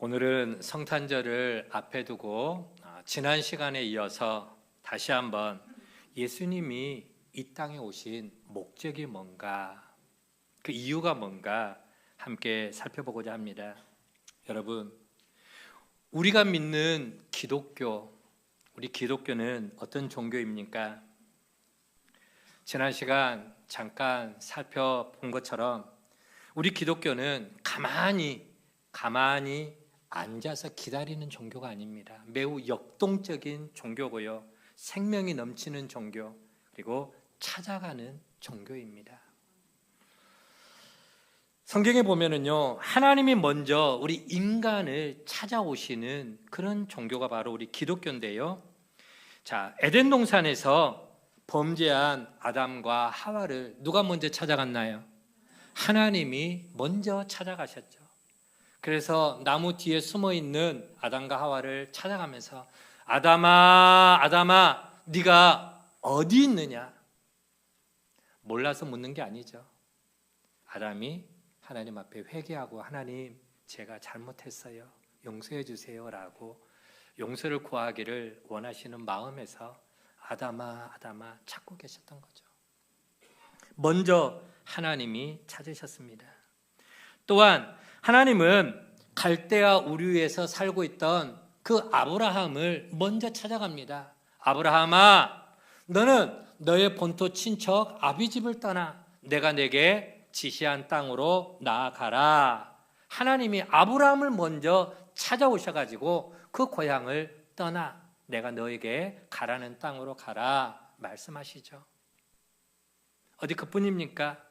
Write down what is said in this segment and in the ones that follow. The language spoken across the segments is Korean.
오늘은 성탄절을 앞에 두고 지난 시간에 이어서 다시 한번 예수님이 이 땅에 오신 목적이 뭔가, 그 이유가 뭔가 함께 살펴보고자 합니다. 여러분, 우리가 믿는 기독교, 우리 기독교는 어떤 종교입니까? 지난 시간 잠깐 살펴본 것처럼 우리 기독교는 가만히 앉아서 기다리는 종교가 아닙니다. 매우 역동적인 종교고요, 생명이 넘치는 종교, 그리고 찾아가는 종교입니다. 성경에 보면은요, 하나님이 먼저 우리 인간을 찾아오시는 그런 종교가 바로 우리 기독교인데요. 자, 에덴 동산에서 범죄한 아담과 하와를 누가 먼저 찾아갔나요? 하나님이 먼저 찾아가셨죠. 그래서 나무 뒤에 숨어 있는 아담과 하와를 찾아가면서 아담아, 네가 어디 있느냐? 몰라서 묻는 게 아니죠. 아담이 하나님 앞에 회개하고, 하나님, 제가 잘못했어요, 용서해 주세요라고 용서를 구하기를 원하시는 마음에서 아담아 찾고 계셨던 거죠. 먼저 하나님이 찾으셨습니다. 또한 하나님은 갈대아 우르에서 살고 있던 그 아브라함을 먼저 찾아갑니다. 아브라함아, 너는 너의 본토 친척 아비집을 떠나 내가 내게 지시한 땅으로 나아가라. 하나님이 아브라함을 먼저 찾아오셔가지고 그 고향을 떠나 내가 너에게 가라는 땅으로 가라 말씀하시죠. 어디 그뿐입니까?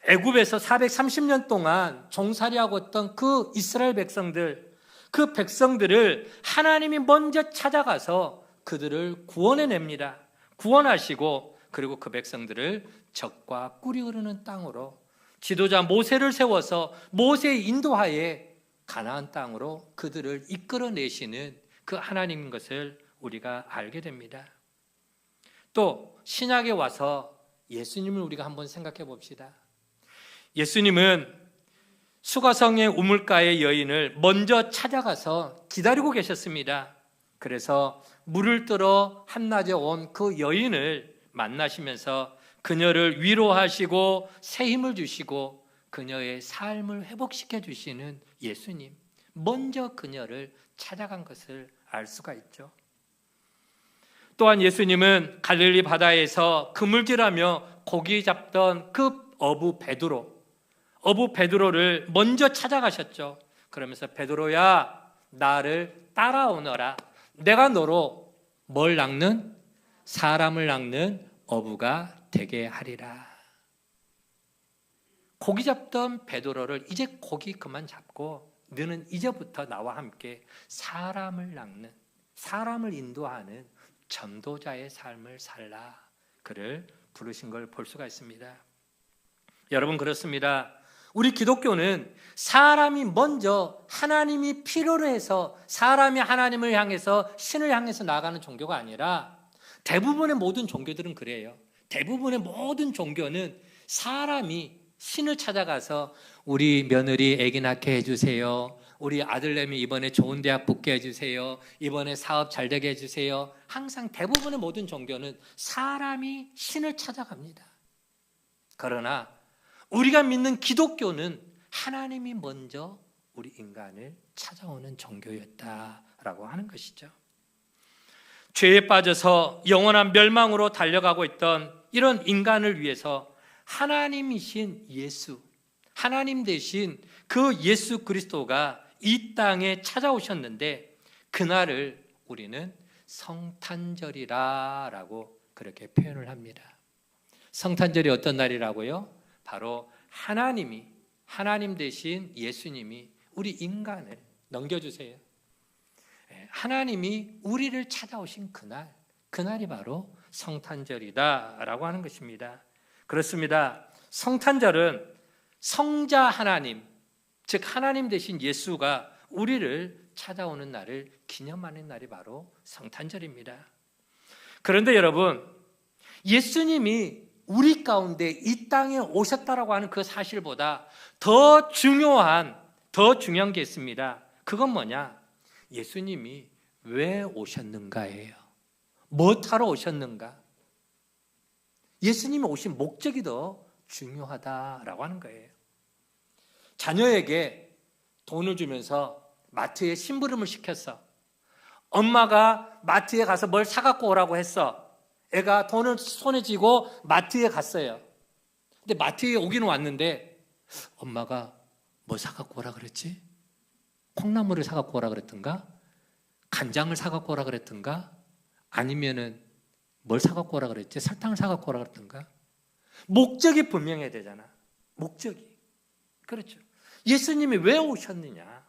애굽에서 430년 동안 종살이하고 있던 그 이스라엘 백성들, 그 백성들을 하나님이 먼저 찾아가서 그들을 구원해냅니다. 구원하시고, 그리고 그 백성들을 적과 꿀이 흐르는 땅으로, 지도자 모세를 세워서 모세의 인도하에 가나안 땅으로 그들을 이끌어내시는 그 하나님인 것을 우리가 알게 됩니다. 또 신약에 와서 예수님을 우리가 한번 생각해 봅시다. 예수님은 수가성의 우물가의 여인을 먼저 찾아가서 기다리고 계셨습니다. 그래서 물을 뜨러 한낮에 온 그 여인을 만나시면서 그녀를 위로하시고 새 힘을 주시고 그녀의 삶을 회복시켜 주시는 예수님, 먼저 그녀를 찾아간 것을 알 수가 있죠. 또한 예수님은 갈릴리 바다에서 그물질하며 고기 잡던 그 어부 베드로를 먼저 찾아가셨죠. 그러면서 베드로야, 나를 따라오너라. 내가 너로 뭘 낚는? 사람을 낚는 어부가 되게 하리라. 고기 잡던 베드로를 이제 고기 그만 잡고 너는 이제부터 나와 함께 사람을 낚는, 사람을 인도하는 전도자의 삶을 살라. 그를 부르신 걸 볼 수가 있습니다. 여러분, 그렇습니다. 우리 기독교는 사람이 먼저 하나님이 필요로 해서 사람이 하나님을 향해서, 신을 향해서 나아가는 종교가 아니라, 대부분의 모든 종교들은 그래요. 대부분의 모든 종교는 사람이 신을 찾아가서 우리 며느리 아기 낳게 해주세요, 우리 아들내미 이번에 좋은 대학 붙게 해주세요, 이번에 사업 잘 되게 해주세요. 항상 대부분의 모든 종교는 사람이 신을 찾아갑니다. 그러나 우리가 믿는 기독교는 하나님이 먼저 우리 인간을 찾아오는 종교였다라고 하는 것이죠. 죄에 빠져서 영원한 멸망으로 달려가고 있던 이런 인간을 위해서 하나님이신 예수, 하나님 대신 그 예수 그리스도가 이 땅에 찾아오셨는데, 그날을 우리는 성탄절이라고 그렇게 표현을 합니다. 성탄절이 어떤 날이라고요? 바로 하나님 대신 예수님이 우리 인간을 넘겨주세요. 하나님이 우리를 찾아오신 그날이 바로 성탄절이다라고 하는 것입니다. 그렇습니다. 성탄절은 성자 하나님, 즉 하나님 대신 예수가 우리를 찾아오는 날을 기념하는 날이 바로 성탄절입니다. 그런데 여러분, 예수님이 우리 가운데 이 땅에 오셨다라고 하는 그 사실보다 더 중요한 게 있습니다. 그건 뭐냐? 예수님이 왜 오셨는가예요. 뭐 타러 오셨는가? 예수님이 오신 목적이 더 중요하다라고 하는 거예요. 자녀에게 돈을 주면서 마트에 심부름을 시켰어. 엄마가 마트에 가서 뭘 사갖고 오라고 했어. 애가 돈을 손에 쥐고 마트에 갔어요. 근데 마트에 오기는 왔는데 엄마가 뭐 사갖고 오라 그랬지? 콩나물을 사갖고 오라 그랬던가? 간장을 사갖고 오라 그랬던가? 아니면은 뭘 사갖고 오라 그랬지? 설탕을 사갖고 오라 그랬던가? 목적이 분명해야 되잖아. 목적이. 그렇죠. 예수님이 왜 오셨느냐?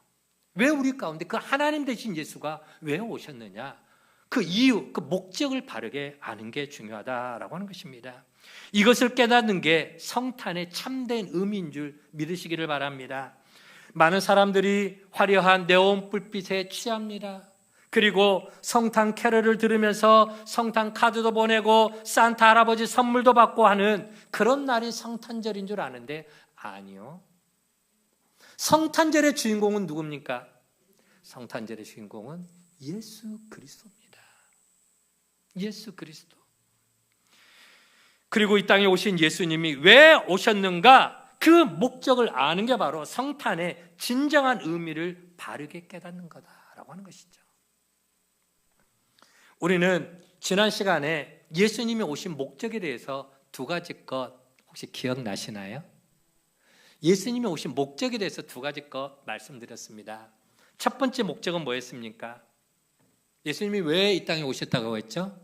왜 우리 가운데 그 하나님 되신 예수가 왜 오셨느냐? 그 이유, 그 목적을 바르게 아는 게 중요하다라고 하는 것입니다. 이것을 깨닫는 게 성탄의 참된 의미인 줄 믿으시기를 바랍니다. 많은 사람들이 화려한 네온 불빛에 취합니다. 그리고 성탄 캐럴을 들으면서 성탄 카드도 보내고 산타 할아버지 선물도 받고 하는 그런 날이 성탄절인 줄 아는데 아니요. 성탄절의 주인공은 누굽니까? 성탄절의 주인공은 예수 그리스도입니다. 예수 그리스도. 그리고 이 땅에 오신 예수님이 왜 오셨는가? 그 목적을 아는 게 바로 성탄의 진정한 의미를 바르게 깨닫는 거다라고 하는 것이죠. 우리는 지난 시간에 예수님이 오신 목적에 대해서 두 가지 것 혹시 기억나시나요? 예수님이 오신 목적에 대해서 두 가지 것 말씀드렸습니다. 첫 번째 목적은 뭐였습니까? 예수님이 왜 이 땅에 오셨다고 했죠?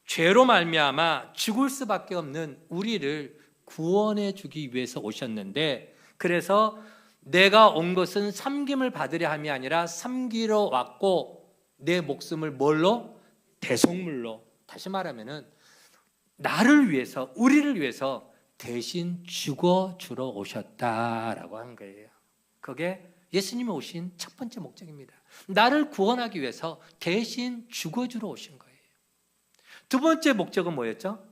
죄로 말미암아 죽을 수밖에 없는 우리를 구원해 주기 위해서 오셨는데, 그래서 내가 온 것은 섬김을 받으려 함이 아니라 섬기러 왔고 내 목숨을 뭘로? 대속물로. 다시 말하면은 나를 위해서, 우리를 위해서 대신 죽어주러 오셨다라고 하는 거예요. 그게 예수님이 오신 첫 번째 목적입니다. 나를 구원하기 위해서 대신 죽어주러 오신 거예요. 두 번째 목적은 뭐였죠?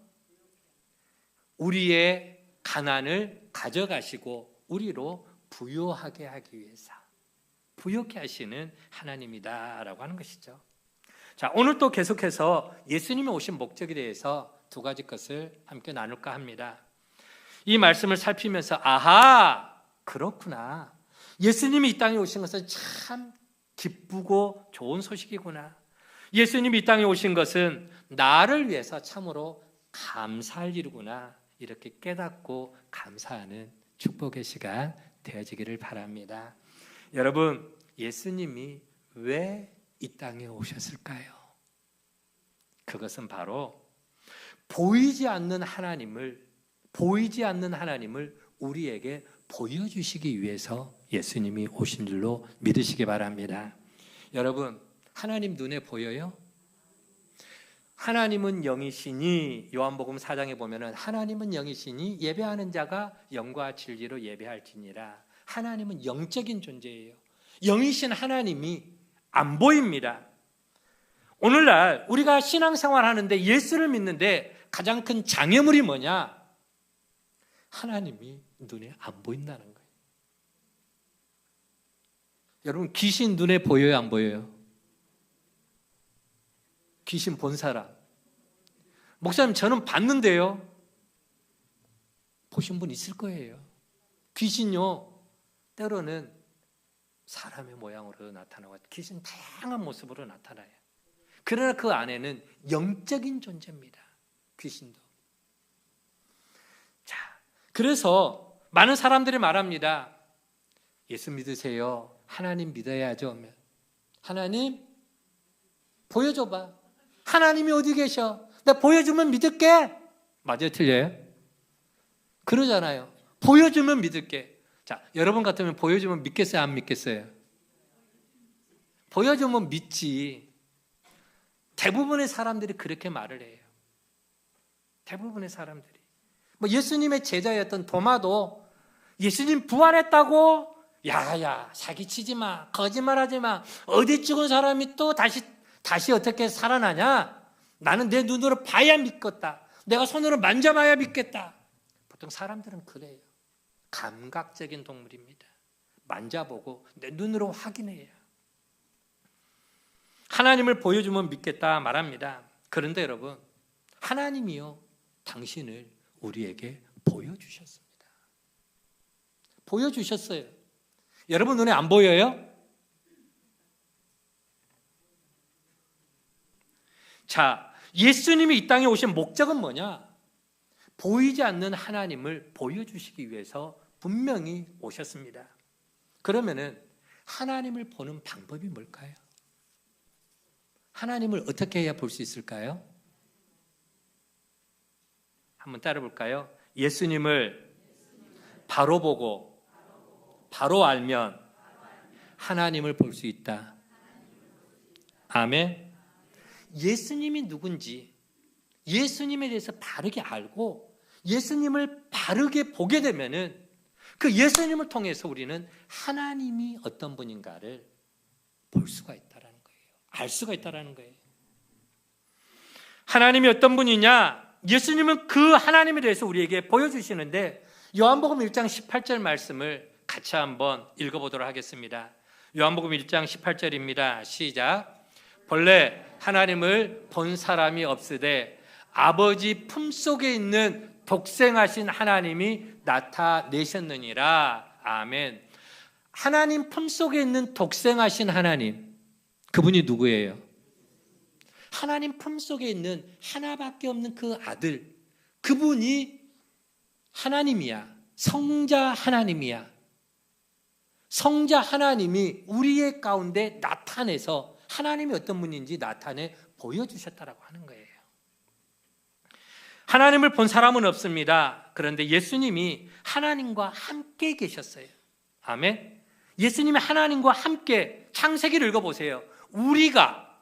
우리의 가난을 가져가시고 우리로 부유하게 하기 위해서, 부유케 하시는 하나님이다라고 하는 것이죠. 자, 오늘 또 계속해서 예수님이 오신 목적에 대해서 두 가지 것을 함께 나눌까 합니다. 이 말씀을 살피면서 아하, 그렇구나. 예수님이 이 땅에 오신 것은 참 기쁘고 좋은 소식이구나. 예수님이 이 땅에 오신 것은 나를 위해서 참으로 감사할 일이구나. 이렇게 깨닫고 감사하는 축복의 시간 되어지기를 바랍니다. 여러분, 예수님이 왜 이 땅에 오셨을까요? 그것은 바로 보이지 않는 하나님을 우리에게 보여주시기 위해서 예수님이 오신 줄로 믿으시기 바랍니다. 여러분, 하나님 눈에 보여요? 하나님은 영이시니, 요한복음 4장에 보면은 하나님은 영이시니 예배하는 자가 영과 진리로 예배할지니라. 하나님은 영적인 존재예요. 영이신 하나님이 안 보입니다. 오늘날 우리가 신앙생활 하는데 예수를 믿는데 가장 큰 장애물이 뭐냐? 하나님이 눈에 안 보인다는 거예요. 여러분, 귀신 눈에 보여요, 안 보여요? 귀신 본 사람. 목사님, 저는 봤는데요. 보신 분 있을 거예요. 귀신요, 때로는 사람의 모양으로 나타나고 귀신 다양한 모습으로 나타나요. 그러나 그 안에는 영적인 존재입니다. 귀신도. 자, 그래서 많은 사람들이 말합니다. 예수 믿으세요. 하나님 믿어야죠. 하나님 보여줘봐. 하나님이 어디 계셔? 나 보여주면 믿을게. 맞아요, 틀려요? 그러잖아요. 보여주면 믿을게. 자, 여러분 같으면 보여주면 믿겠어요, 안 믿겠어요? 보여주면 믿지. 대부분의 사람들이 그렇게 말을 해요. 대부분의 사람들이. 뭐 예수님의 제자였던 도마도 예수님 부활했다고? 야야, 사기치지 마, 거짓말하지 마. 어디 죽은 사람이 또 다시 어떻게 살아나냐? 나는 내 눈으로 봐야 믿겠다. 내가 손으로 만져봐야 믿겠다. 보통 사람들은 그래요. 감각적인 동물입니다. 만져보고 내 눈으로 확인해야 하나님을 보여주면 믿겠다 말합니다. 그런데 여러분, 하나님이요 당신을 우리에게 보여주셨습니다. 보여주셨어요. 여러분 눈에 안 보여요? 자, 예수님이 이 땅에 오신 목적은 뭐냐? 보이지 않는 하나님을 보여주시기 위해서 분명히 오셨습니다. 그러면은 하나님을 보는 방법이 뭘까요? 하나님을 어떻게 해야 볼 수 있을까요? 한번 따라 볼까요? 예수님을 바로 보고 바로 알면 하나님을 볼 수 있다. 아멘. 예수님이 누군지 예수님에 대해서 바르게 알고 예수님을 바르게 보게 되면은 그 예수님을 통해서 우리는 하나님이 어떤 분인가를 볼 수가 있다라는 거예요. 알 수가 있다라는 거예요. 하나님이 어떤 분이냐? 예수님은 그 하나님에 대해서 우리에게 보여주시는데 요한복음 1장 18절 말씀을 같이 한번 읽어보도록 하겠습니다. 요한복음 1장 18절입니다. 시작. 본래 하나님을 본 사람이 없으되 아버지 품속에 있는 독생하신 하나님이 나타내셨느니라. 아멘. 하나님 품속에 있는 독생하신 하나님, 그분이 누구예요? 하나님 품속에 있는 하나밖에 없는 그 아들, 그분이 하나님이야. 성자 하나님이야. 성자 하나님이 우리의 가운데 나타내서 하나님이 어떤 분인지 나타내 보여주셨다라고 하는 거예요. 하나님을 본 사람은 없습니다. 그런데 예수님이 하나님과 함께 계셨어요. 아멘. 예수님이 하나님과 함께, 창세기를 읽어보세요. 우리가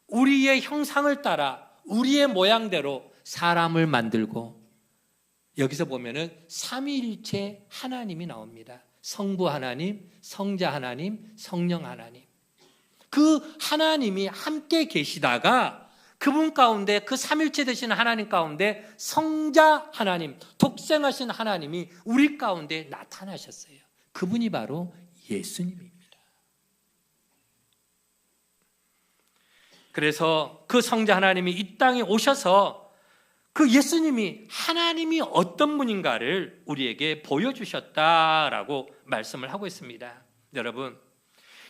우리의 형상을 따라 우리의 모양대로 사람을 만들고, 여기서 보면은 삼위일체 하나님이 나옵니다. 성부 하나님, 성자 하나님, 성령 하나님. 그 하나님이 함께 계시다가 그분 가운데, 그 삼일체 되신 하나님 가운데 성자 하나님, 독생하신 하나님이 우리 가운데 나타나셨어요. 그분이 바로 예수님입니다. 그래서 그 성자 하나님이 이 땅에 오셔서 그 예수님이 하나님이 어떤 분인가를 우리에게 보여주셨다라고 말씀을 하고 있습니다. 여러분,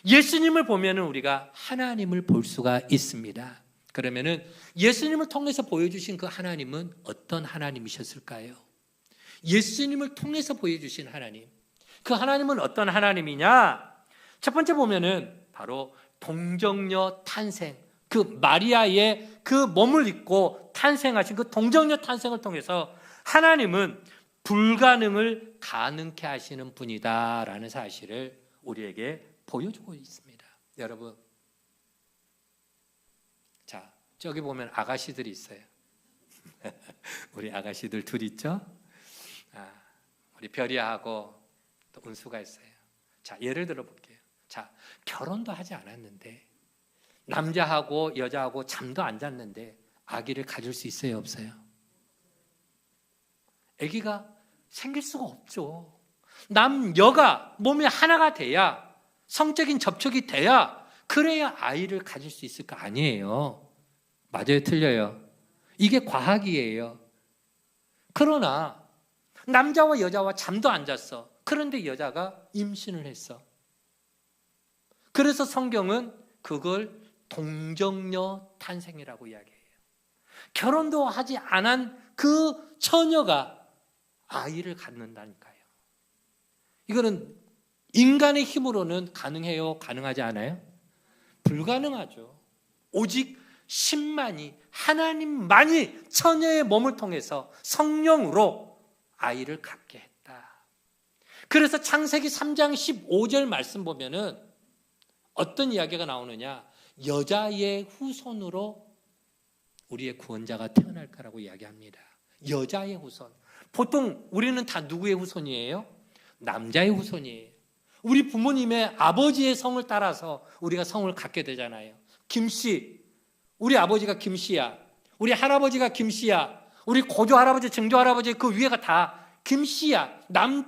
예수님을 보면 우리가 하나님을 볼 수가 있습니다. 그러면은 예수님을 통해서 보여주신 그 하나님은 어떤 하나님이셨을까요? 예수님을 통해서 보여주신 하나님, 그 하나님은 어떤 하나님이냐? 첫 번째 보면은 바로 동정녀 탄생, 그 마리아의 그 몸을 입고 탄생하신 그 동정녀 탄생을 통해서 하나님은 불가능을 가능케 하시는 분이다라는 사실을 우리에게 보여주고 있습니다. 여러분, 자, 저기 보면 아가씨들이 있어요. 우리 아가씨들 둘 있죠? 우리 별이하고 또 은수가 있어요. 자, 예를 들어 볼게요. 자, 결혼도 하지 않았는데, 남자하고 여자하고 잠도 안 잤는데 아기를 가질 수 있어요, 없어요? 아기가 생길 수가 없죠. 남여가 몸이 하나가 돼야, 성적인 접촉이 돼야, 그래야 아이를 가질 수 있을 거 아니에요. 맞아요, 틀려요? 이게 과학이에요. 그러나 남자와 여자와 잠도 안 잤어. 그런데 여자가 임신을 했어. 그래서 성경은 그걸 동정녀 탄생이라고 이야기해요. 결혼도 하지 않은 그 처녀가 아이를 갖는다니까요. 이거는 인간의 힘으로는 가능해요? 가능하지 않아요? 불가능하죠. 오직 신만이, 하나님만이 처녀의 몸을 통해서 성령으로 아이를 갖게 했다. 그래서 창세기 3장 15절 말씀 보면은 어떤 이야기가 나오느냐? 여자의 후손으로 우리의 구원자가 태어날 거라고 이야기합니다. 여자의 후손. 보통 우리는 다 누구의 후손이에요? 남자의 후손이에요. 우리 부모님의 아버지의 성을 따라서 우리가 성을 갖게 되잖아요. 김씨, 우리 아버지가 김씨야. 우리 할아버지가 김씨야. 우리 고조 할아버지, 증조 할아버지 그 위에가 다 김씨야.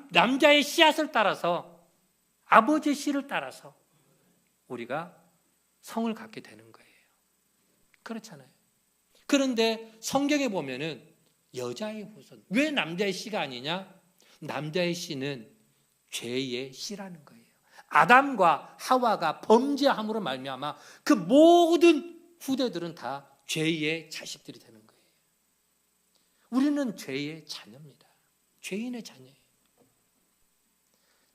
남자의 씨앗을 따라서 아버지의 씨를 따라서 우리가 성을 갖게 되는 거예요. 그렇잖아요. 그런데 성경에 보면은 여자의 후손, 왜 남자의 씨가 아니냐? 남자의 씨는 죄의 씨라는 거예요. 아담과 하와가 범죄함으로 말미암아 그 모든 후대들은 다 죄의 자식들이 되는 거예요. 우리는 죄의 자녀입니다. 죄인의 자녀예요.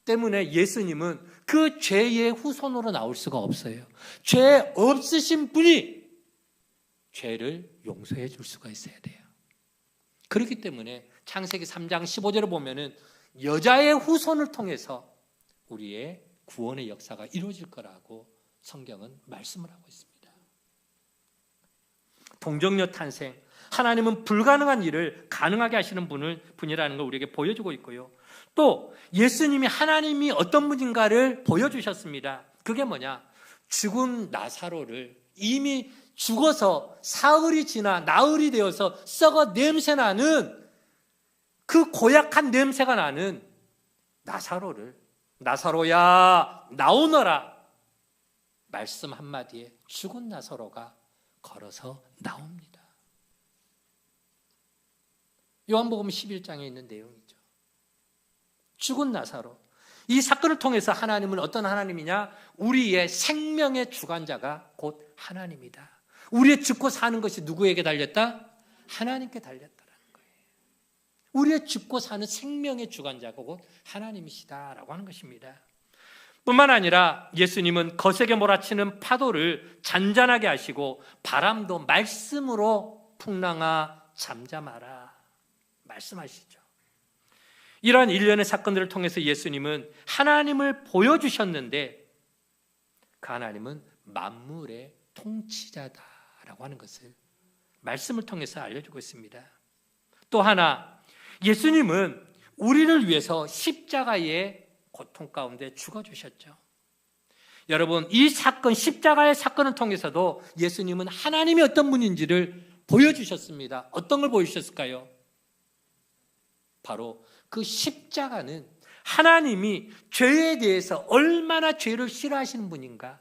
때문에 예수님은 그 죄의 후손으로 나올 수가 없어요. 죄 없으신 분이 죄를 용서해 줄 수가 있어야 돼요. 그렇기 때문에 창세기 3장 15절을 보면은 여자의 후손을 통해서 우리의 구원의 역사가 이루어질 거라고 성경은 말씀을 하고 있습니다. 동정녀 탄생, 하나님은 불가능한 일을 가능하게 하시는 분이라는 걸 우리에게 보여주고 있고요. 또 예수님이 하나님이 어떤 분인가를 보여주셨습니다. 그게 뭐냐? 죽은 나사로를 이미 죽어서 사흘이 지나 나흘이 되어서 썩어 냄새나는 그 고약한 냄새가 나는 나사로를 나사로야 나오너라 말씀 한마디에 죽은 나사로가 걸어서 나옵니다. 요한복음 11장에 있는 내용이죠. 죽은 나사로. 이 사건을 통해서 하나님은 어떤 하나님이냐? 우리의 생명의 주관자가 곧 하나님이다. 우리의 죽고 사는 것이 누구에게 달렸다? 하나님께 달렸다라는 거예요. 우리의 죽고 사는 생명의 주관자가 곧 하나님이시다라고 하는 것입니다. 뿐만 아니라 예수님은 거세게 몰아치는 파도를 잔잔하게 하시고 바람도 말씀으로 풍랑아 잠잠하라 말씀하시죠. 이러한 일련의 사건들을 통해서 예수님은 하나님을 보여주셨는데 그 하나님은 만물의 통치자다라고 하는 것을 말씀을 통해서 알려주고 있습니다. 또 하나, 예수님은 우리를 위해서 십자가의 고통 가운데 죽어주셨죠. 여러분, 이 사건, 십자가의 사건을 통해서도 예수님은 하나님이 어떤 분인지를 보여주셨습니다. 어떤 걸 보여주셨을까요? 바로 그 십자가는 하나님이 죄에 대해서 얼마나 죄를 싫어하시는 분인가,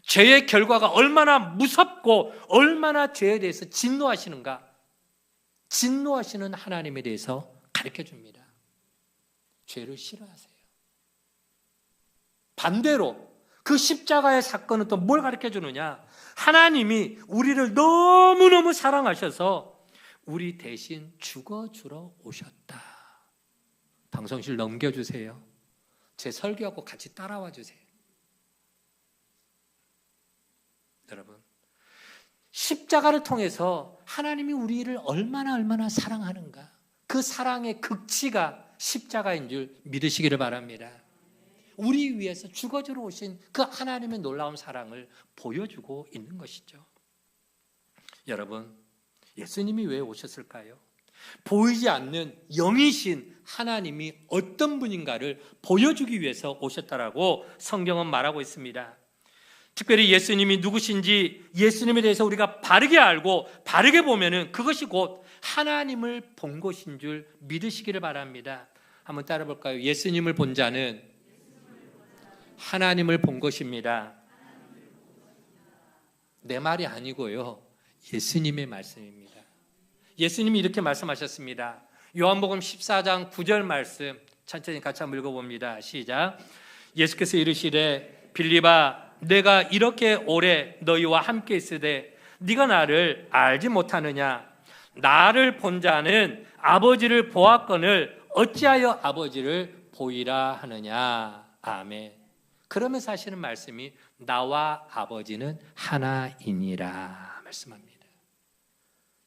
죄의 결과가 얼마나 무섭고 얼마나 죄에 대해서 진노하시는가, 진노하시는 하나님에 대해서 가르쳐 줍니다. 죄를 싫어하세요. 반대로 그 십자가의 사건은 또 뭘 가르쳐 주느냐? 하나님이 우리를 너무너무 사랑하셔서 우리 대신 죽어주러 오셨다. 방송실 넘겨주세요. 제 설교하고 같이 따라와 주세요. 여러분, 십자가를 통해서 하나님이 우리를 얼마나 사랑하는가, 그 사랑의 극치가 십자가인 줄 믿으시기를 바랍니다. 우리 위해서 죽어주러 오신 그 하나님의 놀라운 사랑을 보여주고 있는 것이죠. 여러분, 예수님이 왜 오셨을까요? 보이지 않는 영이신 하나님이 어떤 분인가를 보여주기 위해서 오셨다라고 성경은 말하고 있습니다. 특별히 예수님이 누구신지 예수님에 대해서 우리가 바르게 알고 바르게 보면은 그것이 곧 하나님을 본 것인 줄 믿으시기를 바랍니다. 한번 따라 볼까요? 예수님을 본 자는 하나님을 본 것입니다. 내 말이 아니고요, 예수님의 말씀입니다. 예수님이 이렇게 말씀하셨습니다. 요한복음 14장 9절 말씀 천천히 같이 한번 읽어봅니다. 시작. 예수께서 이르시되 빌립아, 내가 이렇게 오래 너희와 함께 있으되 네가 나를 알지 못하느냐? 나를 본 자는 아버지를 보았거늘 어찌하여 아버지를 보이라 하느냐? 아멘. 그러면서 하시는 말씀이 나와 아버지는 하나이니라 말씀합니다.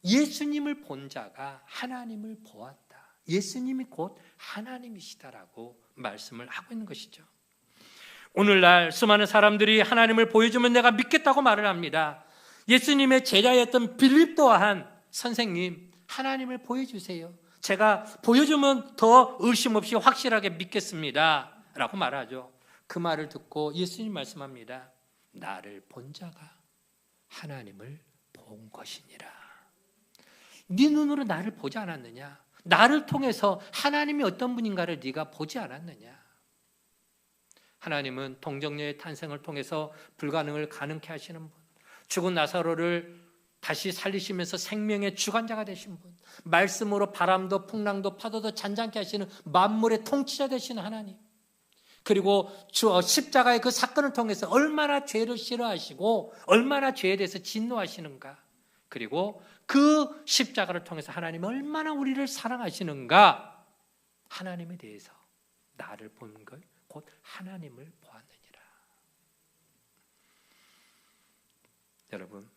예수님을 본 자가 하나님을 보았다. 예수님이 곧 하나님이시다라고 말씀을 하고 있는 것이죠. 오늘날 수많은 사람들이 하나님을 보여주면 내가 믿겠다고 말을 합니다. 예수님의 제자였던 빌립 또한 선생님, 하나님을 보여주세요. 제가 보여주면 더 의심 없이 확실하게 믿겠습니다 라고 말하죠. 그 말을 듣고 예수님 말씀합니다. 나를 본 자가 하나님을 본 것이니라. 네 눈으로 나를 보지 않았느냐? 나를 통해서 하나님이 어떤 분인가를 네가 보지 않았느냐? 하나님은 동정녀의 탄생을 통해서 불가능을 가능케 하시는 분, 죽은 나사로를 다시 살리시면서 생명의 주관자가 되신 분, 말씀으로 바람도 풍랑도 파도도 잔잔케 하시는 만물의 통치자 되신 하나님, 그리고 십자가의 그 사건을 통해서 얼마나 죄를 싫어하시고 얼마나 죄에 대해서 진노하시는가, 그리고 그 십자가를 통해서 하나님이 얼마나 우리를 사랑하시는가, 하나님에 대해서 나를 본 것 곧 하나님을 보았느니라. 여러분,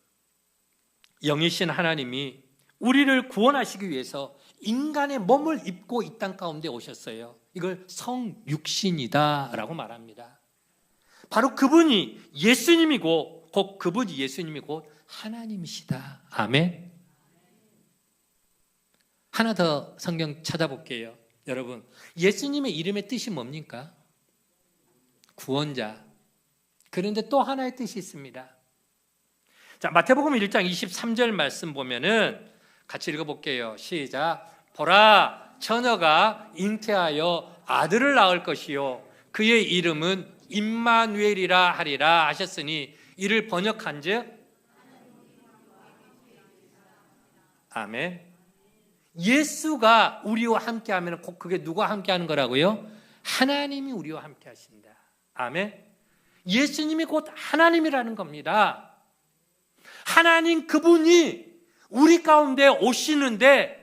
영이신 하나님이 우리를 구원하시기 위해서 인간의 몸을 입고 이 땅 가운데 오셨어요. 이걸 성육신이다 라고 말합니다. 바로 그분이 예수님이고 곧 그분이 예수님이 곧 하나님이시다. 아멘. 하나 더 성경 찾아볼게요. 여러분, 예수님의 이름의 뜻이 뭡니까? 구원자. 그런데 또 하나의 뜻이 있습니다. 자, 마태복음 1장 23절 말씀 보면은 같이 읽어볼게요. 시작. 보라, 처녀가 잉태하여 아들을 낳을 것이요 그의 이름은 임마누엘이라 하리라 하셨으니 이를 번역한즉 아멘. 예수가 우리와 함께하면 꼭 그게 누가 함께하는 거라고요? 하나님이 우리와 함께하신다. 아멘. 예수님이 곧 하나님이라는 겁니다. 하나님 그분이 우리 가운데 오시는데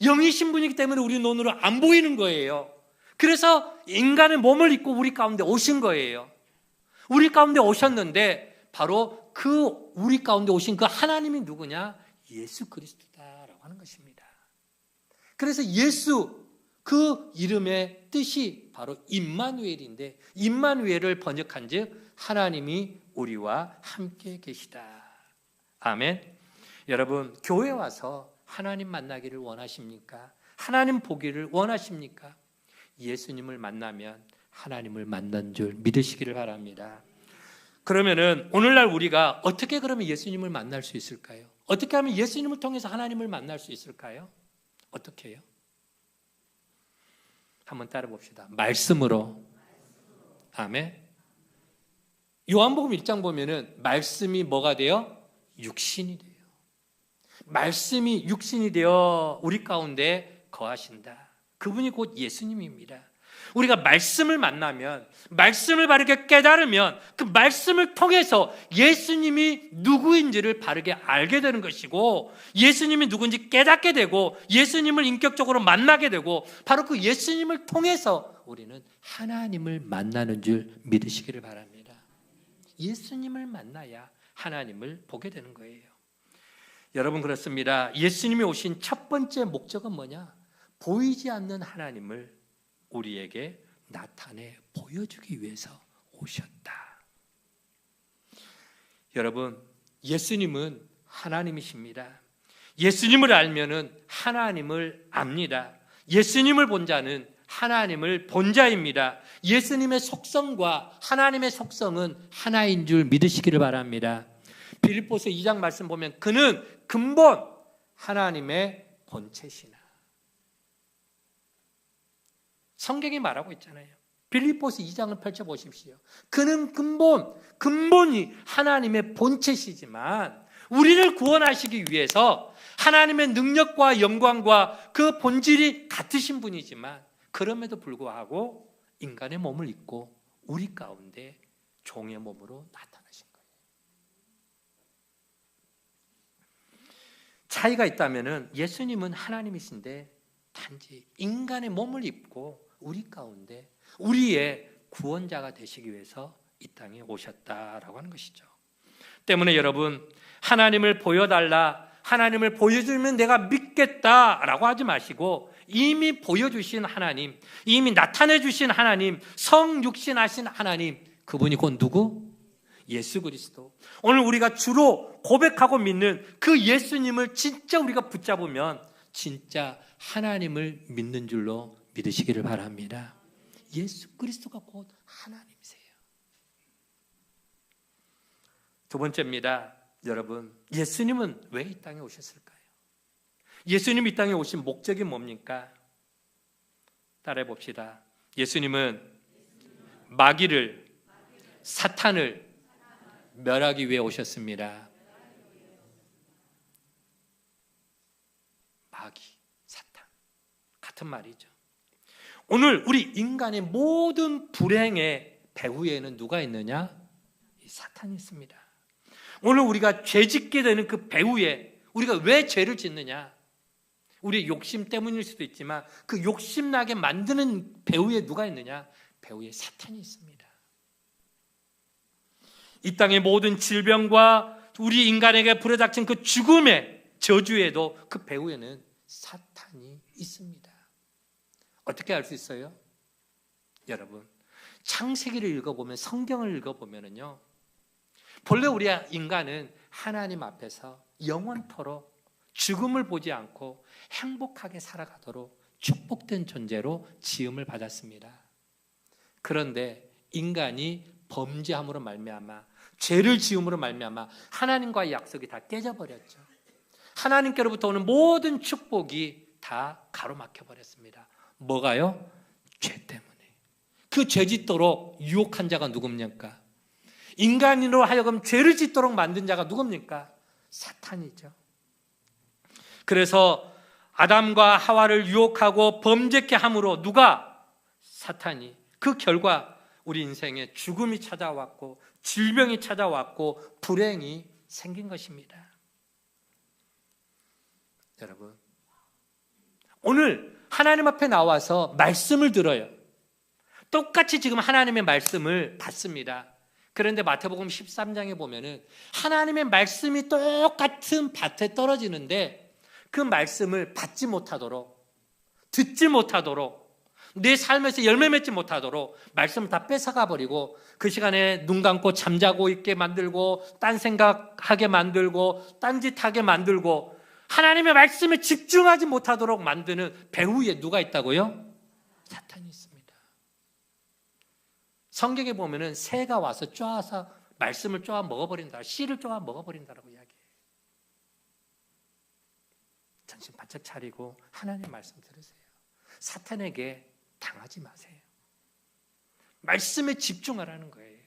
영이신 분이기 때문에 우리 눈으로 안 보이는 거예요. 그래서 인간의 몸을 입고 우리 가운데 오신 거예요. 우리 가운데 오셨는데 바로 그 우리 가운데 오신 그 하나님이 누구냐? 예수 그리스도다라고 하는 것입니다. 그래서 예수 그 이름의 뜻이 바로 임마누엘인데 임마누엘을 번역한즉 하나님이 우리와 함께 계시다. 아멘. 여러분, 교회 와서 하나님 만나기를 원하십니까? 하나님 보기를 원하십니까? 예수님을 만나면 하나님을 만난 줄 믿으시기를 바랍니다. 그러면은 오늘날 우리가 어떻게 그러면 예수님을 만날 수 있을까요? 어떻게 하면 예수님을 통해서 하나님을 만날 수 있을까요? 어떻게 해요? 한번 따라 봅시다. 말씀으로. 아멘. 요한복음 1장 보면은 말씀이 뭐가 돼요? 육신이 돼요. 말씀이 육신이 되어 우리 가운데 거하신다. 그분이 곧 예수님입니다. 우리가 말씀을 만나면, 말씀을 바르게 깨달으면 그 말씀을 통해서 예수님이 누구인지를 바르게 알게 되는 것이고, 예수님이 누구인지 깨닫게 되고, 예수님을 인격적으로 만나게 되고, 바로 그 예수님을 통해서 우리는 하나님을 만나는 줄 믿으시기를 바랍니다. 예수님을 만나야 하나님을 보게 되는 거예요. 여러분, 그렇습니다. 예수님이 오신 첫 번째 목적은 뭐냐? 보이지 않는 하나님을 우리에게 나타내 보여주기 위해서 오셨다. 여러분, 예수님은 하나님이십니다. 예수님을 알면은 하나님을 압니다. 예수님을 본 자는 하나님을 본 자입니다. 예수님의 속성과 하나님의 속성은 하나인 줄 믿으시기를 바랍니다. 빌립보서 2장 말씀 보면 그는 근본 하나님의 본체시나. 성경이 말하고 있잖아요. 빌립보서 2장을 펼쳐보십시오. 그는 근본이 하나님의 본체시지만 우리를 구원하시기 위해서 하나님의 능력과 영광과 그 본질이 같으신 분이지만 그럼에도 불구하고 인간의 몸을 입고 우리 가운데 종의 몸으로 나타나신 거예요. 차이가 있다면 예수님은 하나님이신데 단지 인간의 몸을 입고 우리 가운데 우리의 구원자가 되시기 위해서 이 땅에 오셨다라고 하는 것이죠. 때문에 여러분, 하나님을 보여달라, 하나님을 보여주면 내가 믿겠다라고 하지 마시고 이미 보여주신 하나님, 이미 나타내 주신 하나님, 성육신하신 하나님, 그분이 곧 누구? 예수 그리스도. 오늘 우리가 주로 고백하고 믿는 그 예수님을 진짜 우리가 붙잡으면 진짜 하나님을 믿는 줄로 믿으시기를 바랍니다. 예수 그리스도가 곧 하나님이세요. 두 번째입니다. 여러분, 예수님은 왜 이 땅에 오셨을까요? 예수님이 이 땅에 오신 목적이 뭡니까? 따라해 봅시다. 예수님은 마귀를, 사탄을 멸하기 위해 오셨습니다. 마귀, 사탄 같은 말이죠. 오늘 우리 인간의 모든 불행의 배후에는 누가 있느냐? 이 사탄이 있습니다. 오늘 우리가 죄 짓게 되는 그 배후에 우리가 왜 죄를 짓느냐? 우리의 욕심 때문일 수도 있지만 그 욕심나게 만드는 배후에 누가 있느냐? 배후에 사탄이 있습니다. 이 땅의 모든 질병과 우리 인간에게 불어닥친 그 죽음의 저주에도 그 배후에는 사탄이 있습니다. 어떻게 알 수 있어요? 여러분, 창세기를 읽어보면, 성경을 읽어보면요, 본래 우리 인간은 하나님 앞에서 영원토록 죽음을 보지 않고 행복하게 살아가도록 축복된 존재로 지음을 받았습니다. 그런데 인간이 범죄함으로 말미암아, 죄를 지음으로 말미암아 하나님과의 약속이 다 깨져버렸죠. 하나님께로부터 오는 모든 축복이 다 가로막혀 버렸습니다. 뭐가요? 죄 때문에. 그 죄 짓도록 유혹한 자가 누굽니까? 인간으로 하여금 죄를 짓도록 만든 자가 누굽니까? 사탄이죠. 그래서 아담과 하와를 유혹하고 범죄케 함으로 누가? 사탄이. 그 결과 우리 인생에 죽음이 찾아왔고 질병이 찾아왔고 불행이 생긴 것입니다. 여러분, 오늘 하나님 앞에 나와서 말씀을 들어요. 똑같이 지금 하나님의 말씀을 받습니다. 그런데 마태복음 13장에 보면은 하나님의 말씀이 똑같은 밭에 떨어지는데 그 말씀을 받지 못하도록, 듣지 못하도록, 내 삶에서 열매 맺지 못하도록 말씀을 다 뺏어가 버리고 그 시간에 눈 감고 잠자고 있게 만들고 딴 생각하게 만들고 딴짓하게 만들고 하나님의 말씀에 집중하지 못하도록 만드는 배후에 누가 있다고요? 사탄이 있습니다. 성경에 보면은 새가 와서 쪼아서 말씀을 쪼아 먹어버린다, 씨를 쪼아 먹어버린다라고 이야기해요. 정신 바짝 차리고 하나님의 말씀 들으세요. 사탄에게 당하지 마세요. 말씀에 집중하라는 거예요.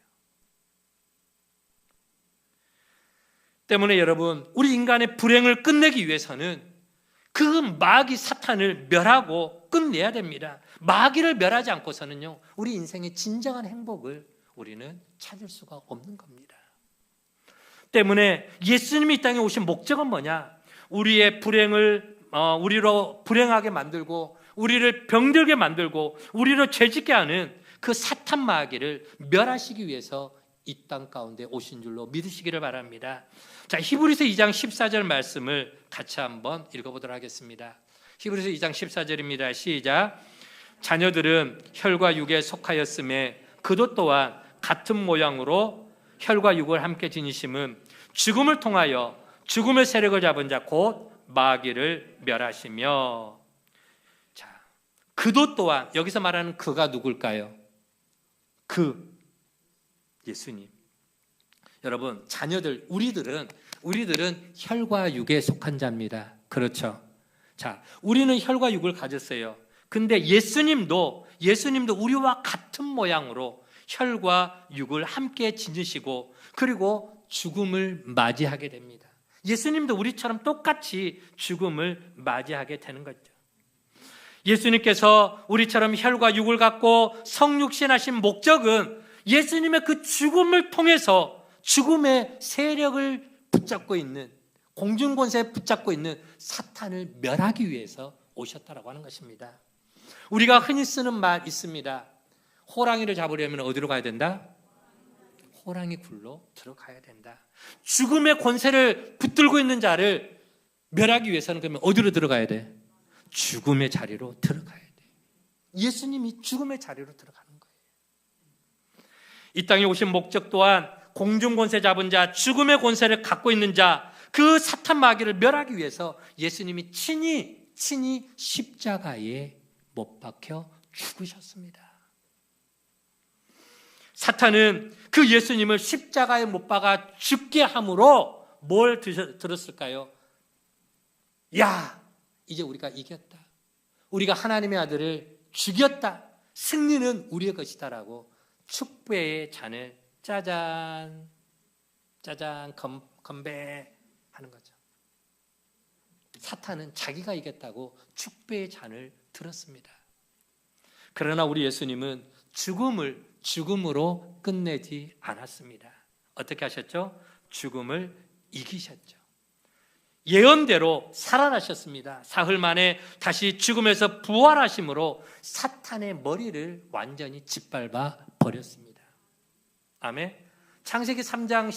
때문에 여러분, 우리 인간의 불행을 끝내기 위해서는 그 마귀 사탄을 멸하고 끝내야 됩니다. 마귀를 멸하지 않고서는요, 우리 인생의 진정한 행복을 우리는 찾을 수가 없는 겁니다. 때문에 예수님이 이 땅에 오신 목적은 뭐냐? 우리의 불행을 우리로 불행하게 만들고 우리를 병들게 만들고 우리로 죄짓게 하는 그 사탄 마귀를 멸하시기 위해서 이 땅 가운데 오신 줄로 믿으시기를 바랍니다. 자, 히브리서 2장 14절 말씀을 같이 한번 읽어보도록 하겠습니다. 히브리서 2장 14절입니다. 시작. 자녀들은 혈과 육에 속하였음에 그도 또한 같은 모양으로 혈과 육을 함께 지니심은 죽음을 통하여 죽음의 세력을 잡은 자 곧 마귀를 멸하시며. 자, 그도 또한, 여기서 말하는 그가 누굴까요? 그 예수님. 여러분, 자녀들, 우리들은 혈과 육에 속한 자입니다. 그렇죠? 자, 우리는 혈과 육을 가졌어요. 근데 예수님도 우리와 같은 모양으로 혈과 육을 함께 지니시고 그리고 죽음을 맞이하게 됩니다. 예수님도 우리처럼 똑같이 죽음을 맞이하게 되는 거죠. 예수님께서 우리처럼 혈과 육을 갖고 성육신하신 목적은 예수님의 그 죽음을 통해서 죽음의 세력을 붙잡고 있는, 공중권세에 붙잡고 있는 사탄을 멸하기 위해서 오셨다라고 하는 것입니다. 우리가 흔히 쓰는 말 있습니다. 호랑이를 잡으려면 어디로 가야 된다? 호랑이 굴로 들어가야 된다. 죽음의 권세를 붙들고 있는 자를 멸하기 위해서는 그러면 어디로 들어가야 돼? 죽음의 자리로 들어가야 돼. 예수님이 죽음의 자리로 들어가는 거예요. 이 땅에 오신 목적 또한 공중 권세 잡은 자, 죽음의 권세를 갖고 있는 자, 그 사탄 마귀를 멸하기 위해서 예수님이 친히 십자가에 못 박혀 죽으셨습니다. 사탄은 그 예수님을 십자가에 못 박아 죽게 함으로 뭘 들었을까요? 야, 이제 우리가 이겼다. 우리가 하나님의 아들을 죽였다. 승리는 우리의 것이다라고 축배의 잔을 짜잔 짜잔 건배하는 거죠. 사탄은 자기가 이겼다고 축배의 잔을 들었습니다. 그러나 우리 예수님은 죽음을 죽음으로 끝내지 않았습니다. 어떻게 하셨죠? 죽음을 이기셨죠. 예언대로 살아나셨습니다. 사흘 만에 다시 죽음에서 부활하심으로 사탄의 머리를 완전히 짓밟아 버렸습니다. 아멘. 창세기 3장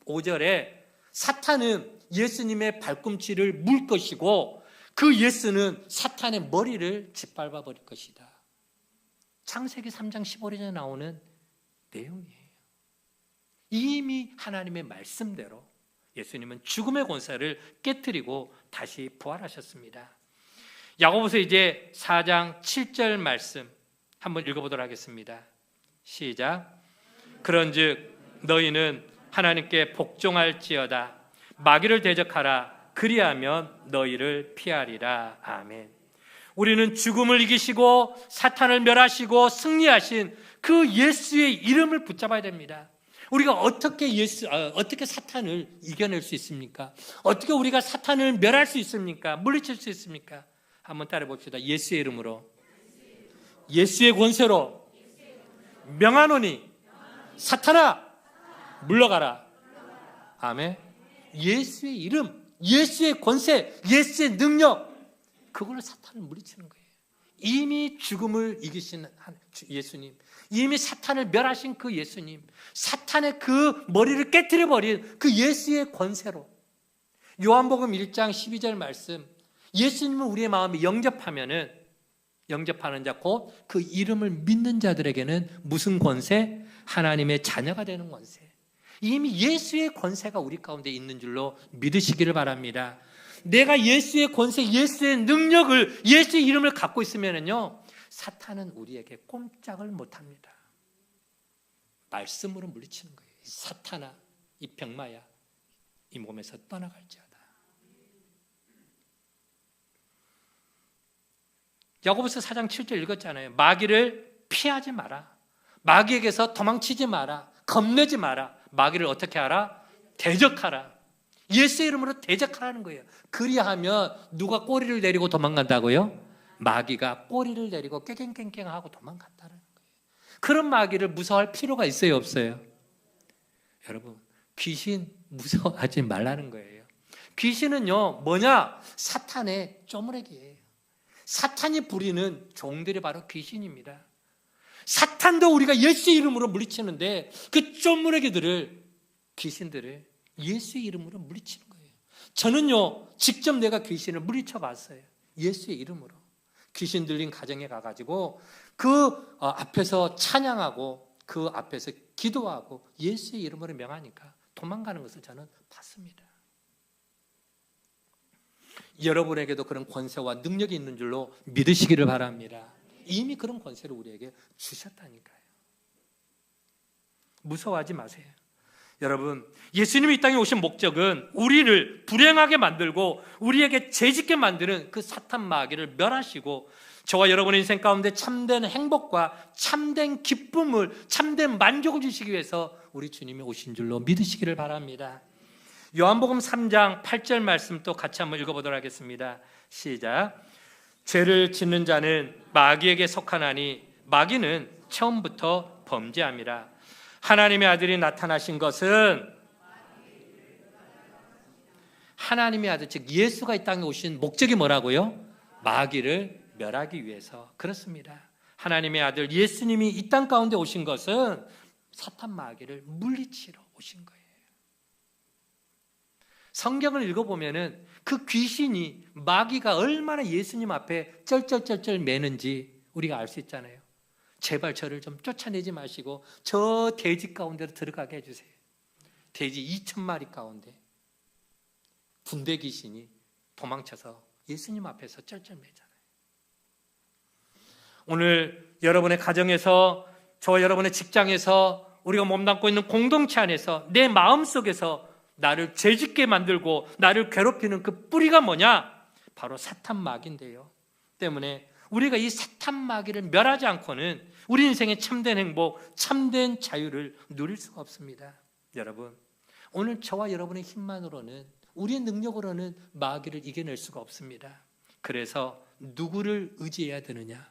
15절에 사탄은 예수님의 발꿈치를 물 것이고 그 예수는 사탄의 머리를 짓밟아 버릴 것이다. 창세기 3장 15절에 나오는 내용이에요. 이미 하나님의 말씀대로 예수님은 죽음의 권세를 깨뜨리고 다시 부활하셨습니다. 야고보서 이제 4장 7절 말씀 한번 읽어보도록 하겠습니다. 시작. 그런즉 너희는 하나님께 복종할지어다. 마귀를 대적하라. 그리하면 너희를 피하리라. 아멘. 우리는 죽음을 이기시고 사탄을 멸하시고 승리하신 그 예수의 이름을 붙잡아야 됩니다. 우리가 어떻게 사탄을 이겨낼 수 있습니까? 어떻게 우리가 사탄을 멸할 수 있습니까? 물리칠 수 있습니까? 한번 따라 봅시다. 예수의 이름으로, 예수의 권세로 명하노니 사탄아 물러가라. 아멘. 예수의 이름, 예수의 권세, 예수의 능력, 그걸로 사탄을 물리치는 거예요. 이미 죽음을 이기신 예수님, 이미 사탄을 멸하신 그 예수님, 사탄의 그 머리를 깨뜨려 버린 그 예수의 권세로. 요한복음 1장 12절 말씀, 예수님을 우리의 마음에 영접하면은, 영접하는 자 곧 그 이름을 믿는 자들에게는 무슨 권세? 하나님의 자녀가 되는 권세. 이미 예수의 권세가 우리 가운데 있는 줄로 믿으시기를 바랍니다. 내가 예수의 권세, 예수의 능력을, 예수의 이름을 갖고 있으면요, 사탄은 우리에게 꼼짝을 못합니다. 말씀으로 물리치는 거예요. 사탄아, 이 병마야, 이 몸에서 떠나갈지어다. 야고보서 4장 7절 읽었잖아요. 마귀를 피하지 마라. 마귀에게서 도망치지 마라. 겁내지 마라. 마귀를 어떻게 하라? 대적하라. 예수의 이름으로 대적하라는 거예요. 그리하면 누가 꼬리를 내리고 도망간다고요? 마귀가 꼬리를 내리고 깨갱깽깽하고 도망간다는 거예요. 그런 마귀를 무서워할 필요가 있어요, 없어요? 여러분, 귀신 무서워하지 말라는 거예요. 귀신은요, 뭐냐? 사탄의 쪼무레기예요. 사탄이 부리는 종들이 바로 귀신입니다. 사탄도 우리가 예수의 이름으로 물리치는데 그 쪼무레기들을, 귀신들을 예수의 이름으로 물리치는 거예요. 저는요, 직접 내가 귀신을 물리쳐 봤어요. 예수의 이름으로. 귀신 들린 가정에 가가지고 그 앞에서 찬양하고 그 앞에서 기도하고 예수의 이름으로 명하니까 도망가는 것을 저는 봤습니다. 여러분에게도 그런 권세와 능력이 있는 줄로 믿으시기를 바랍니다. 이미 그런 권세를 우리에게 주셨다니까요. 무서워하지 마세요. 여러분, 예수님이 이 땅에 오신 목적은 우리를 불행하게 만들고 우리에게 죄짓게 만드는 그 사탄 마귀를 멸하시고 저와 여러분의 인생 가운데 참된 행복과 참된 기쁨을, 참된 만족을 주시기 위해서 우리 주님이 오신 줄로 믿으시기를 바랍니다. 요한복음 3장 8절 말씀 또 같이 한번 읽어보도록 하겠습니다. 시작. 죄를 짓는 자는 마귀에게 속하나니 마귀는 처음부터 범죄함이라. 하나님의 아들이 나타나신 것은, 하나님의 아들, 즉 예수가 이 땅에 오신 목적이 뭐라고요? 마귀를 멸하기 위해서. 그렇습니다. 하나님의 아들 예수님이 이 땅 가운데 오신 것은 사탄 마귀를 물리치러 오신 거예요. 성경을 읽어보면은 그 귀신이, 마귀가 얼마나 예수님 앞에 쩔쩔쩔쩔 매는지 우리가 알 수 있잖아요. 제발 저를 좀 쫓아내지 마시고 저 돼지 가운데로 들어가게 해주세요. 돼지 2,000마리 가운데 군대 귀신이 도망쳐서 예수님 앞에서 쩔쩔매잖아요. 오늘 여러분의 가정에서, 저와 여러분의 직장에서, 우리가 몸담고 있는 공동체 안에서 내 마음속에서 나를 죄짓게 만들고 나를 괴롭히는 그 뿌리가 뭐냐? 바로 사탄 마귀인데요. 때문에 우리가 이 사탄 마귀를 멸하지 않고는 우리 인생의 참된 행복, 참된 자유를 누릴 수가 없습니다. 여러분, 오늘 저와 여러분의 힘만으로는, 우리의 능력으로는 마귀를 이겨낼 수가 없습니다. 그래서 누구를 의지해야 되느냐?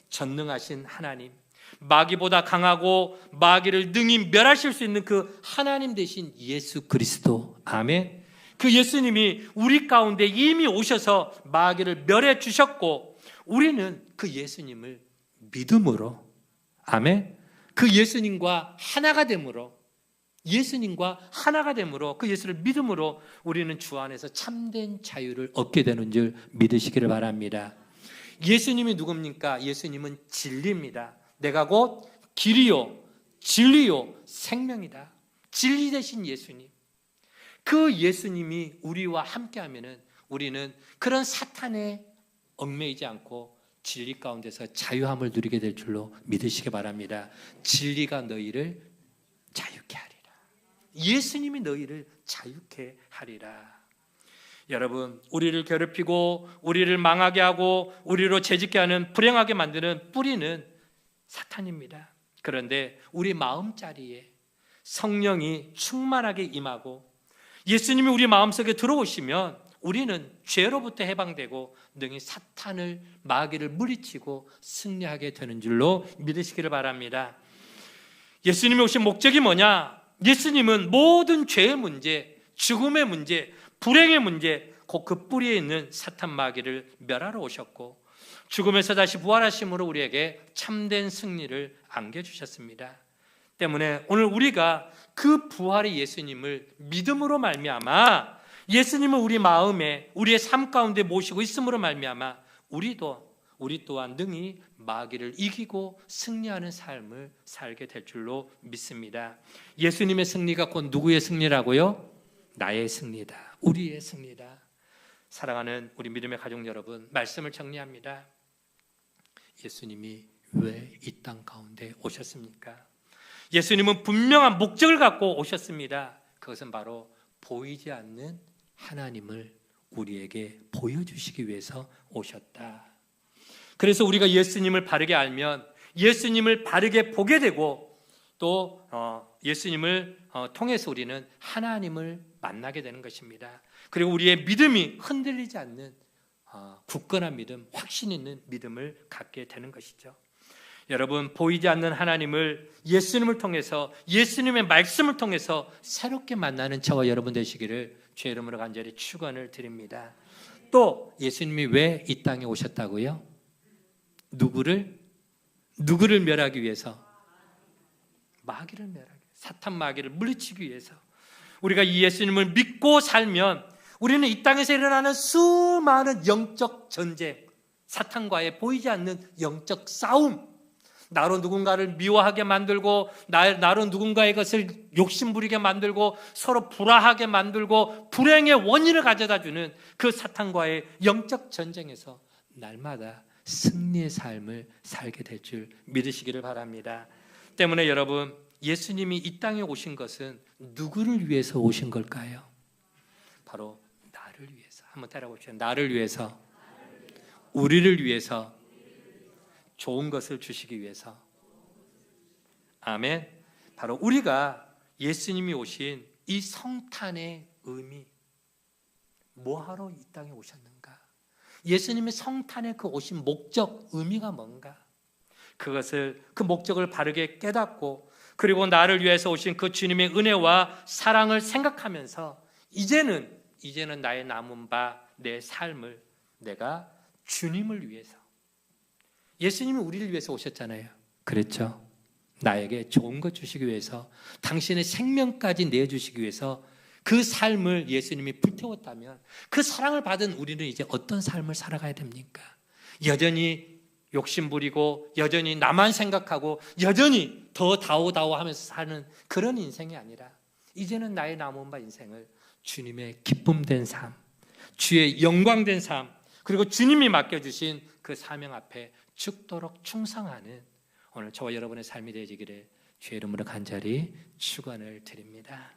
전능하신 하나님, 마귀보다 강하고 마귀를 능히 멸하실 수 있는 그 하나님 되신 예수 그리스도. 아멘. 그 예수님이 우리 가운데 이미 오셔서 마귀를 멸해 주셨고, 우리는 그 예수님을 믿음으로, 아멘, 그 예수님과 하나가 됨으로, 그 예수를 믿음으로 우리는 주 안에서 참된 자유를 얻게 되는 줄 믿으시기를 바랍니다. 예수님이 누굽니까? 예수님은 진리입니다. 내가 곧 길이요 진리요 생명이다. 진리 되신 예수님, 그 예수님이 우리와 함께하면은 우리는 그런 사탄에 얽매이지 않고 진리 가운데서 자유함을 누리게 될 줄로 믿으시기 바랍니다. 진리가 너희를 자유케 하리라. 예수님이 너희를 자유케 하리라. 여러분, 우리를 괴롭히고 우리를 망하게 하고 우리로 죄짓게 하는, 불행하게 만드는 뿌리는 사탄입니다. 그런데 우리 마음자리에 성령이 충만하게 임하고 예수님이 우리 마음속에 들어오시면 우리는 죄로부터 해방되고 능히 사탄을, 마귀를 물리치고 승리하게 되는 줄로 믿으시기를 바랍니다. 예수님이 오신 목적이 뭐냐? 예수님은 모든 죄의 문제, 죽음의 문제, 불행의 문제, 곧 그 뿌리에 있는 사탄 마귀를 멸하러 오셨고 죽음에서 다시 부활하심으로 우리에게 참된 승리를 안겨주셨습니다. 때문에 오늘 우리가 그 부활의 예수님을 믿음으로 말미암아, 예수님을 우리 마음에, 우리의 삶 가운데 모시고 있음으로 말미암아 우리 또한 능히 마귀를 이기고 승리하는 삶을 살게 될 줄로 믿습니다. 예수님의 승리가 곧 누구의 승리라고요? 나의 승리다. 우리의 승리다. 사랑하는 우리 믿음의 가족 여러분, 말씀을 정리합니다. 예수님이 왜 이 땅 가운데 오셨습니까? 예수님은 분명한 목적을 갖고 오셨습니다. 그것은 바로 보이지 않는 하나님을 우리에게 보여주시기 위해서 오셨다. 그래서 우리가 예수님을 바르게 알면 예수님을 바르게 보게 되고 또 예수님을 통해서 우리는 하나님을 만나게 되는 것입니다. 그리고 우리의 믿음이 흔들리지 않는 굳건한 믿음, 확신 있는 믿음을 갖게 되는 것이죠. 여러분, 보이지 않는 하나님을 예수님을 통해서, 예수님의 말씀을 통해서 새롭게 만나는 저와 여러분 되시기를 주의 이름으로 간절히 축원을 드립니다. 또 예수님이 왜 이 땅에 오셨다고요? 누구를 멸하기 위해서? 마귀를 멸하기 위해서, 사탄 마귀를 물리치기 위해서. 우리가 이 예수님을 믿고 살면 우리는 이 땅에서 일어나는 수많은 영적 전쟁, 사탄과의 보이지 않는 영적 싸움, 나로 누군가를 미워하게 만들고 나로 누군가의 것을 욕심부리게 만들고 서로 불화하게 만들고 불행의 원인을 가져다주는 그 사탄과의 영적 전쟁에서 날마다 승리의 삶을 살게 될 줄 믿으시기를 바랍니다. 때문에 여러분, 예수님이 이 땅에 오신 것은 누구를 위해서 오신 걸까요? 바로 나를 위해서. 한번 따라봅시다. 나를 위해서, 우리를 위해서, 좋은 것을 주시기 위해서. 아멘. 바로 우리가 예수님이 오신 이 성탄의 의미, 뭐하러 이 땅에 오셨는가? 예수님의 성탄의 그 오신 목적, 의미가 뭔가? 그 목적을 바르게 깨닫고, 그리고 나를 위해서 오신 그 주님의 은혜와 사랑을 생각하면서 이제는 나의 남은 바, 내 삶을 내가 주님을 위해서, 예수님이 우리를 위해서 오셨잖아요. 그렇죠? 나에게 좋은 것 주시기 위해서, 당신의 생명까지 내주시기 위해서 그 삶을 예수님이 불태웠다면 그 사랑을 받은 우리는 이제 어떤 삶을 살아가야 됩니까? 여전히 욕심부리고 여전히 나만 생각하고 여전히 더 다오다오 하면서 사는 그런 인생이 아니라 이제는 나의 남은 바 인생을 주님의 기쁨된 삶, 주의 영광된 삶, 그리고 주님이 맡겨주신 그 사명 앞에 죽도록 충성하는 오늘 저와 여러분의 삶이 되어지기를 주의 이름으로 간절히 축원을 드립니다.